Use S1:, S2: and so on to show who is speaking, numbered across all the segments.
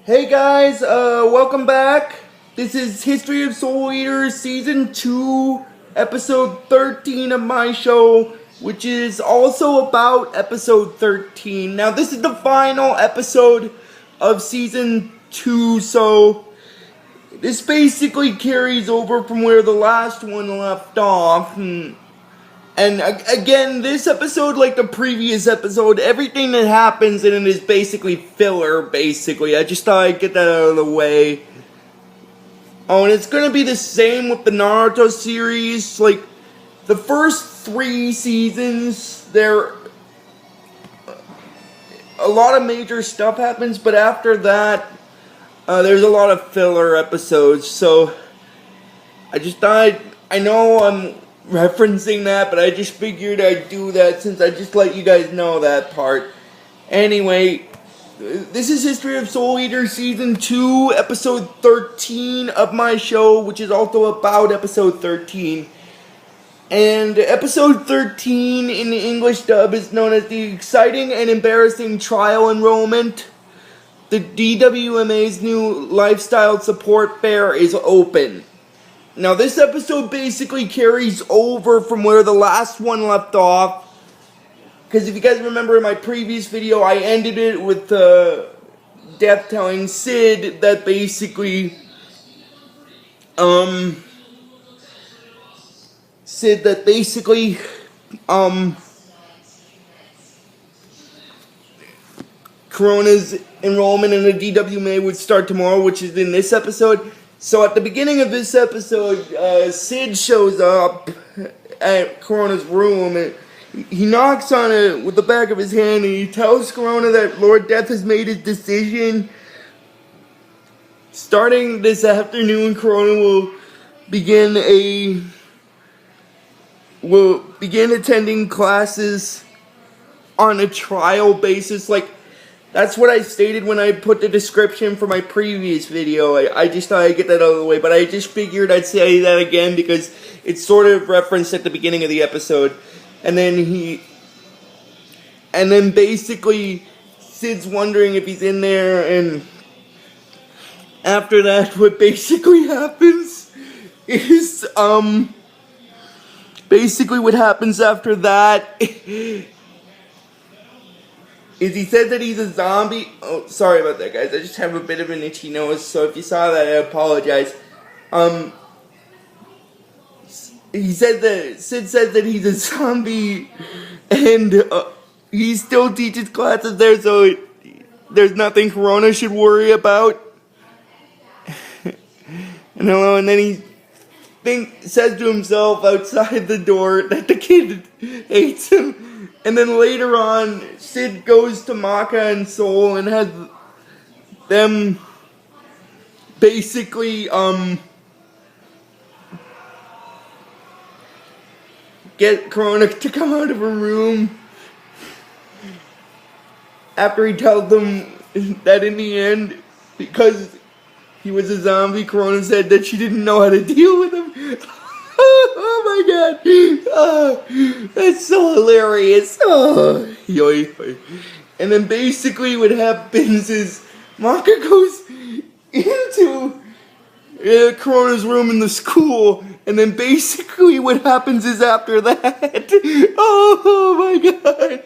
S1: Hey guys, welcome back. This is History of Soul Eaters Season 2, Episode 13 of my show, which is also about Episode 13. Now, this is the final episode of Season 2, so this basically carries over from where the last one left off. And again, this episode, like the previous episode, everything that happens in it is basically filler, basically. I just thought I'd get that out of the way. Oh, and it's gonna be the same with the Naruto series. Like, the first 3 seasons, a lot of major stuff happens, but after that, there's a lot of filler episodes. So, I just thought, I know I'm referencing that, but I just figured I'd do that since I just let you guys know that part. Anyway, this is History of Soul Eater Season 2, Episode 13 of my show, which is also about Episode 13. And Episode 13 in the English dub is known as the exciting and embarrassing trial enrollment. The DWMA's new lifestyle support fair is open. Now, this episode basically carries over from where the last one left off. Because if you guys remember in my previous video, I ended it with Death telling Sid that basically, Corona's enrollment in the DWMA would start tomorrow, which is in this episode. So at the beginning of this episode, Sid shows up at Corona's room, and he knocks on it with the back of his hand, and he tells Corona that Lord Death has made his decision. Starting this afternoon, Corona will begin attending classes on a trial basis. Like, that's what I stated when I put the description for my previous video. I just thought I'd get that out of the way, but I just figured I'd say that again because it's sort of referenced at the beginning of the episode. And then basically Sid's wondering if he's in there, and after that what basically happens is, basically what happens after that is he said that he's a zombie. Oh, sorry about that, guys. I just have a bit of an itchy nose, so if you saw that, I apologize. Sid said that he's a zombie, and he still teaches classes there, so there's nothing Corona should worry about. And then he says to himself outside the door that the kid hates him. And then later on, Sid goes to Maka and Soul and has them basically, get Corona to come out of her room after he tells them that in the end, because he was a zombie, Corona said that she didn't know how to deal with him. Oh my god. Oh, that's so hilarious. Oh, yoy. And then basically what happens is Maka goes into Corona's room in the school, and then basically what happens is after that, oh my god.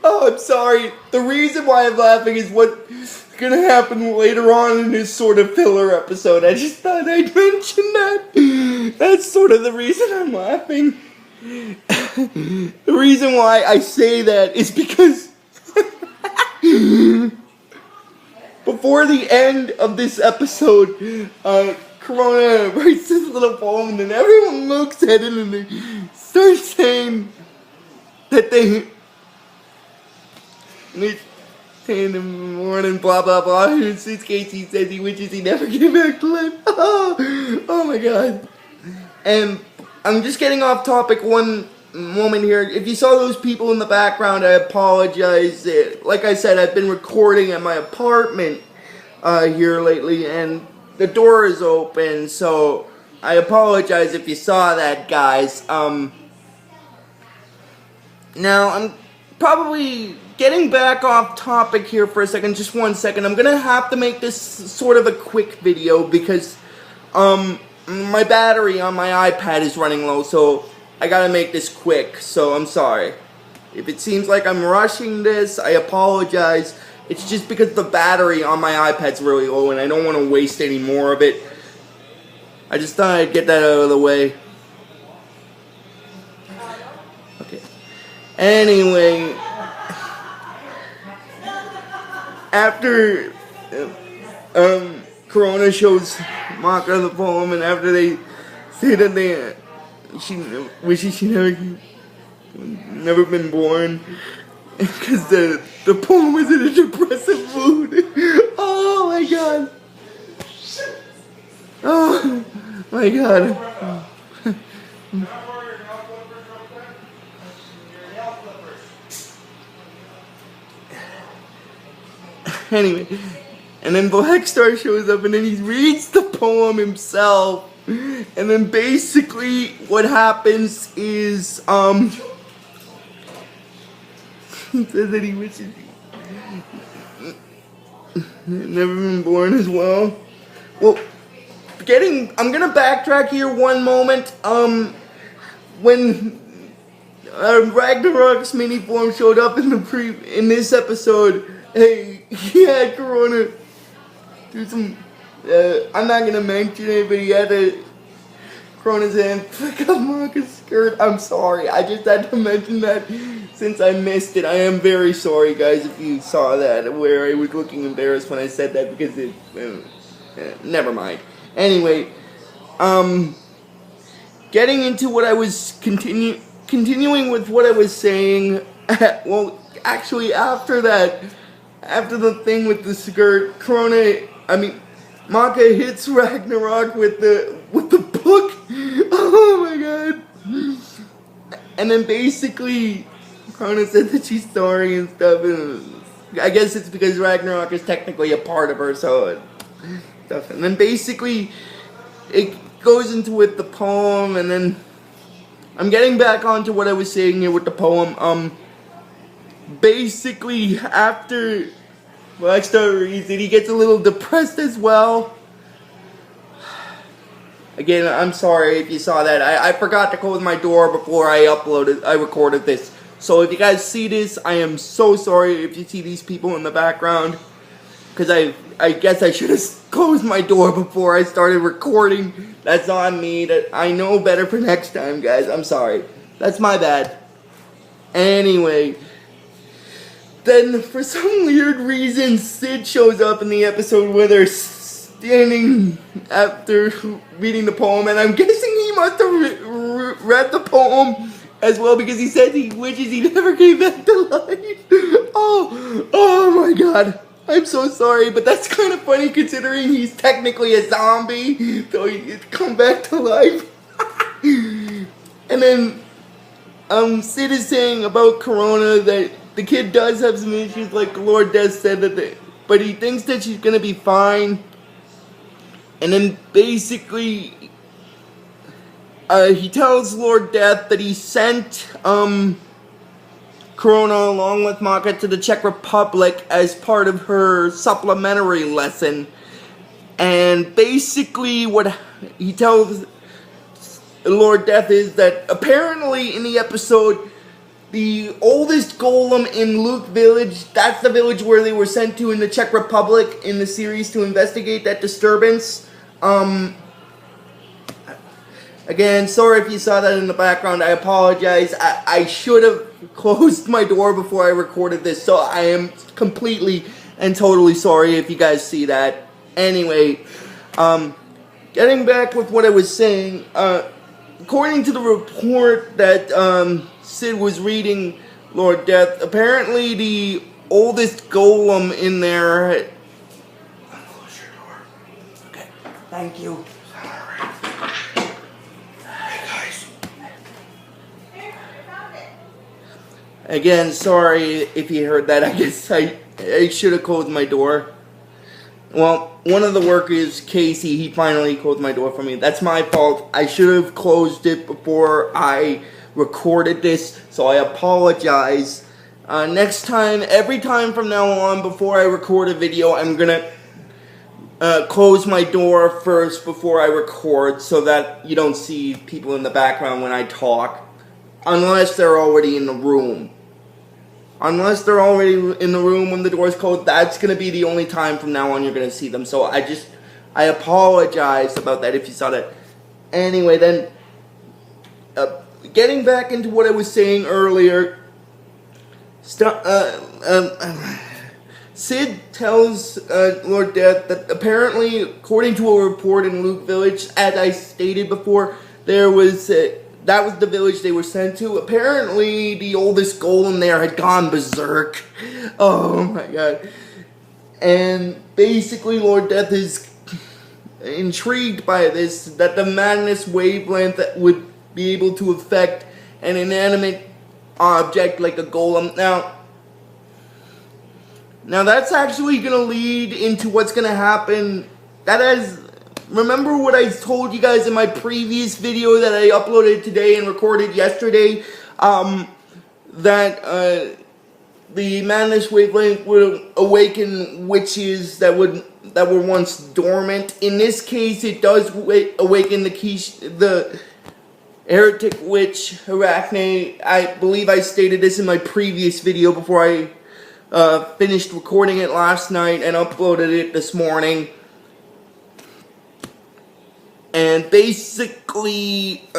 S1: Oh, I'm sorry. The reason why I'm laughing is what's gonna happen later on in this sort of filler episode. I just thought I'd mention that. That's sort of the reason I'm laughing. The reason why I say that is because before the end of this episode, Corona writes this little poem, and then everyone looks at it and they start saying that they in the morning, blah blah blah. In this case, he says he wishes he never came back to life. Oh my god. And I'm just getting off topic one moment here. If you saw those people in the background, I apologize. Like I said, I've been recording at my apartment here lately, and the door is open, so I apologize if you saw that, guys. Now, I'm probably getting back off topic here for a second, just 1 second. I'm gonna have to make this sort of a quick video because my battery on my iPad is running low, so I gotta make this quick. So I'm sorry if it seems like I'm rushing this. I apologize. It's just because the battery on my iPad's really low and I don't want to waste any more of it. I just thought I'd get that out of the way. Okay. Anyway, after Corona shows Maka the poem, and after they say that she wishes she never been born, because the poem was in a depressive mood. Oh my god. Oh my god. Anyway, and then Black Star shows up and then he reads the poem himself. And then basically what happens is, he says that he wishes he never been born as well. Well, I'm gonna backtrack here one moment. When Ragnarok's mini form showed up in this episode, hey, he had Corona do some. I'm not gonna mention it, but he had Corona's hand flick up Maka's skirt. I'm sorry. I just had to mention that since I missed it. I am very sorry, guys, if you saw that where I was looking embarrassed when I said that because it. Never mind. Anyway, getting into what I was continuing with what I was saying. Well, actually, after the thing with the skirt, Maka hits Ragnarok with the book. Oh my god! And then basically, Corona said that she's sorry and stuff. And I guess it's because Ragnarok is technically a part of her, so stuff. And then basically, it goes into with the poem, and then I'm getting back onto what I was saying here with the poem. Basically, after Black Star reads it, he gets a little depressed as well. Again, I'm sorry if you saw that. I forgot to close my door before I recorded this. So if you guys see this, I am so sorry if you see these people in the background. Because I guess I should have closed my door before I started recording. That's on me. I know better for next time, guys. I'm sorry. That's my bad. Anyway, then for some weird reason, Sid shows up in the episode where they're standing after reading the poem, and I'm guessing he must have read the poem as well because he said he wishes he never came back to life. Oh my god. I'm so sorry, but that's kind of funny considering he's technically a zombie, so he's come back to life. And then, Sid is saying about Corona that the kid does have some issues, like Lord Death said, but he thinks that she's gonna be fine. And then basically, he tells Lord Death that he sent, Corona along with Maka to the Czech Republic as part of her supplementary lesson. And basically what he tells Lord Death is that apparently in the episode, the oldest golem in Luke Village, that's the village where they were sent to in the Czech Republic in the series to investigate that disturbance. Again, sorry if you saw that in the background. I apologize. I should have closed my door before I recorded this, so I am completely and totally sorry if you guys see that. Anyway, getting back with what I was saying, according to the report that Sid was reading, Lord Death, apparently the oldest golem in there. Close your door. Okay, thank you. Again, sorry if you heard that. I guess I should have closed my door. Well, one of the workers, Casey, he finally closed my door for me. That's my fault. I should have closed it before I recorded this, so I apologize. Next time, every time from now on, before I record a video, I'm gonna close my door first before I record so that you don't see people in the background when I talk. Unless they're already in the room. Unless they're already in the room when the door's closed, that's gonna be the only time from now on you're gonna see them. So I apologize about that if you saw that. Anyway, then, getting back into what I was saying earlier, Sid tells Lord Death that apparently, according to a report in Luke Village, as I stated before, that was the village they were sent to. Apparently, the oldest golem there had gone berserk. Oh my god. And basically, Lord Death is intrigued by this, that the madness wavelength would be able to affect an inanimate object like a golem. Now that's actually going to lead into what's going to happen. Remember what I told you guys in my previous video that I uploaded today and recorded yesterday? That the madness wavelength would awaken witches that were once dormant. In this case, it does awaken the heretic witch Arachne. I believe I stated this in my previous video before I finished recording it last night and uploaded it this morning. And basically,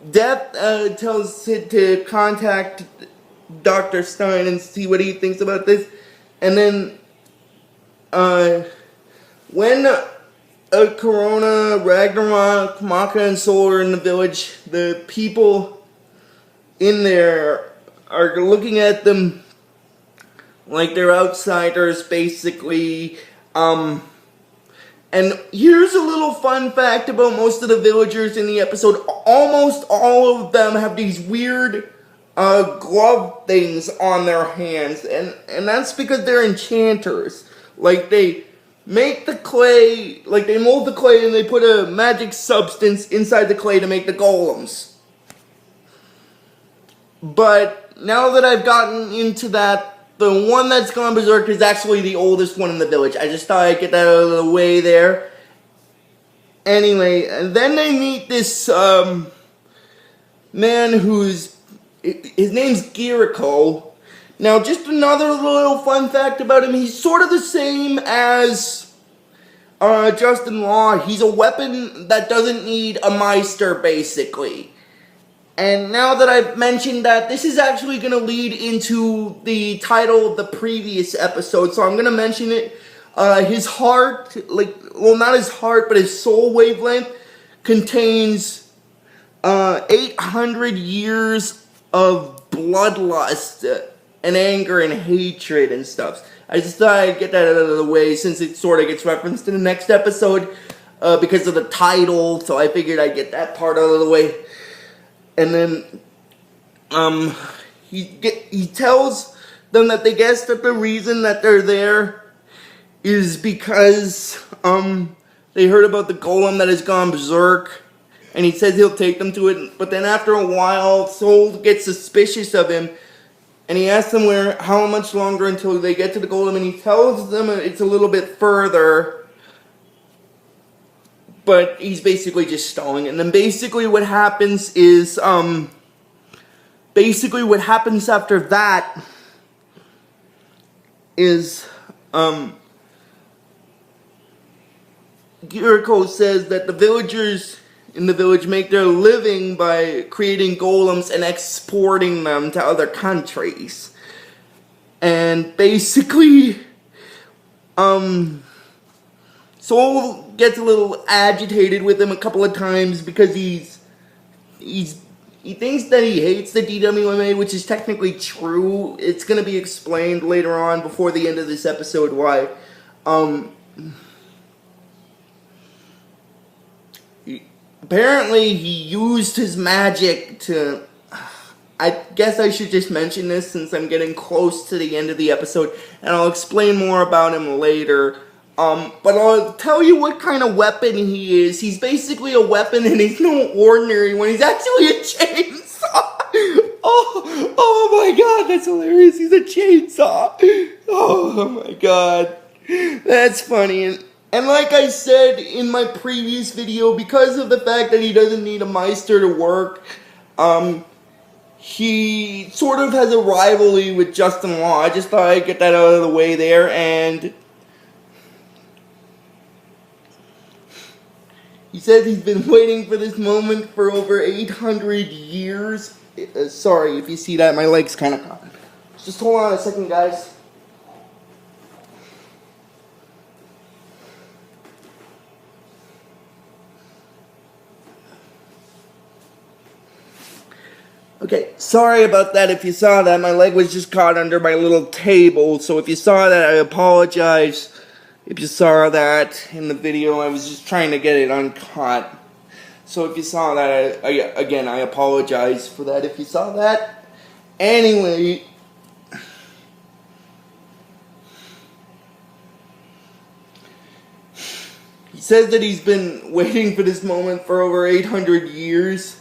S1: Death tells Sid to contact Dr. Stein and see what he thinks about this. And then, when Corona, Ragnarok, Maka, and Sol are in the village, the people in there are looking at them like they're outsiders, basically. And here's a little fun fact about most of the villagers in the episode. Almost all of them have these weird glove things on their hands. And that's because they're enchanters. Like, they make the clay, like they mold the clay and they put a magic substance inside the clay to make the golems. But now that I've gotten into that, the one that's gone berserk is actually the oldest one in the village. I just thought I'd get that out of the way there. Anyway, and then they meet this man his name's Giriko. Now, just another little fun fact about him. He's sort of the same as Justin Law. He's a weapon that doesn't need a Meister, basically. And now that I've mentioned that, this is actually going to lead into the title of the previous episode. So I'm going to mention it. His heart, not his heart, but his soul wavelength contains 800 years of bloodlust and anger and hatred and stuff. I just thought I'd get that out of the way since it sort of gets referenced in the next episode because of the title. So I figured I'd get that part out of the way. And then he tells them that they guess that the reason that they're there is because they heard about the golem that has gone berserk, and he says he'll take them to it. But then after a while, Sol gets suspicious of him, and he asks them how much longer until they get to the golem, and he tells them it's a little bit further. But he's basically just stalling. And then basically what happens is, what happens after that is, Giriko says that the villagers in the village make their living by creating golems and exporting them to other countries. And basically, Sol gets a little agitated with him a couple of times because he thinks that he hates the DWMA, which is technically true. It's going to be explained later on before the end of this episode why. Apparently he used his magic to... I guess I should just mention this since I'm getting close to the end of the episode, and I'll explain more about him later. But I'll tell you what kind of weapon he is. He's basically a weapon, and he's no ordinary one. He's actually a chainsaw. Oh my god, that's hilarious. He's a chainsaw. Oh my god. That's funny. And like I said in my previous video, because of the fact that he doesn't need a Meister to work, he sort of has a rivalry with Justin Law. I just thought I'd get that out of the way there, and he says he's been waiting for this moment for over 800 years. Sorry if you see that, my leg's kind of caught. Just hold on a second, guys. Okay, sorry about that if you saw that. My leg was just caught under my little table, so if you saw that, I apologize. If you saw that in the video, I was just trying to get it uncaught. So if you saw that, again, I apologize for that if you saw that. Anyway, he says that he's been waiting for this moment for over 800 years.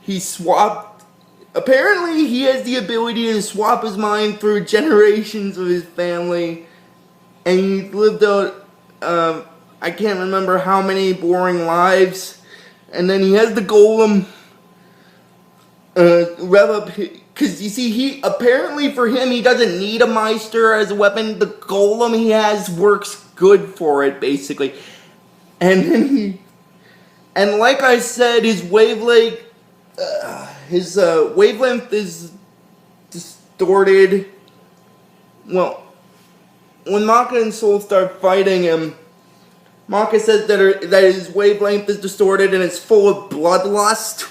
S1: He swapped, apparently he has the ability to swap his mind through generations of his family. And he lived out, I can't remember how many boring lives. And then he has the golem rev up, because you see, apparently for him, he doesn't need a Meister as a weapon. The golem he has works good for it, basically. And then and like I said, his wavelength is distorted. Well, when Maka and Soul start fighting him, Maka says that his wavelength is distorted and it's full of bloodlust.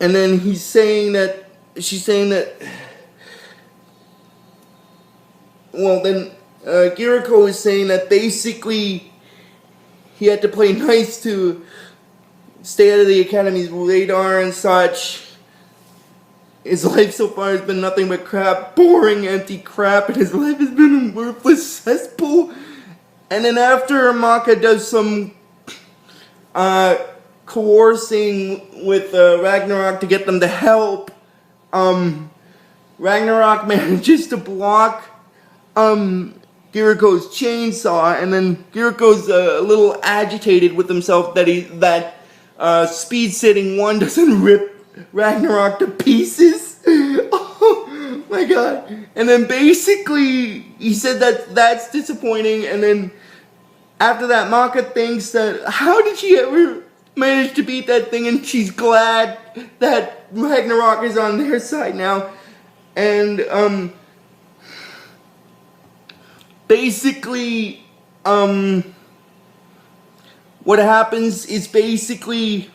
S1: And then she's saying that, well then, Giriko is saying that basically he had to play nice to stay out of the Academy's radar and such. His life so far has been nothing but crap, boring, empty crap, and his life has been a worthless cesspool. And then after Maka does some coercing with Ragnarok to get them to help, Ragnarok manages to block Giriko's chainsaw, and then Giriko's a little agitated with himself that speed sitting one doesn't rip Ragnarok to pieces. Oh my god. And then basically he said that that's disappointing, and then after that Maka thinks that how did she ever manage to beat that thing, and she's glad that Ragnarok is on their side now. And basically what happens is basically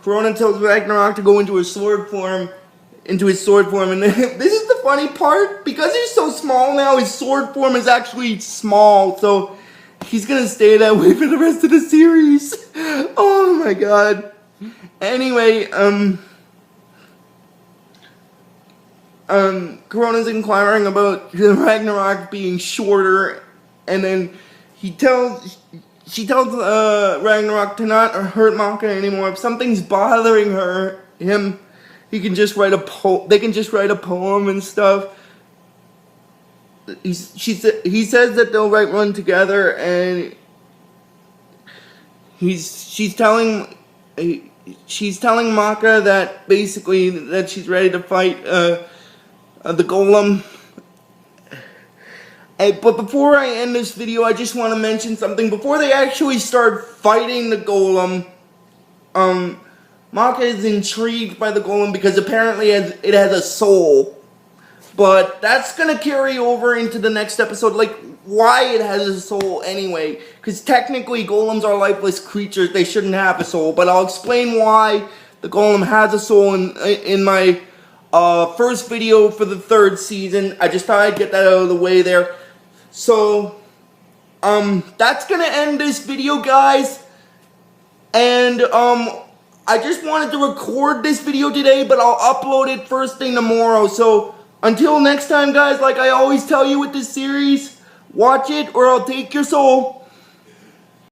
S1: Corona tells Ragnarok to go into his sword form, and this is the funny part, because he's so small now, his sword form is actually small, so he's gonna stay that way for the rest of the series. Oh my god. Anyway, Corona's inquiring about the Ragnarok being shorter, and then she tells Ragnarok to not hurt Maka anymore. If something's bothering him, he can just write they can just write a poem and stuff. He says that they'll write one together, and she's telling Maka that basically that she's ready to fight the golem. But before I end this video, I just want to mention something. Before they actually start fighting the golem, Maka is intrigued by the golem because apparently it has a soul. But that's going to carry over into the next episode, like why it has a soul anyway. Because technically golems are lifeless creatures, they shouldn't have a soul. But I'll explain why the golem has a soul in my first video for the 3rd season. I just thought I'd get that out of the way there. So, that's gonna end this video, guys. And, I just wanted to record this video today, but I'll upload it first thing tomorrow. So, Until next time, guys, like I always tell you with this series, watch it or I'll take your soul.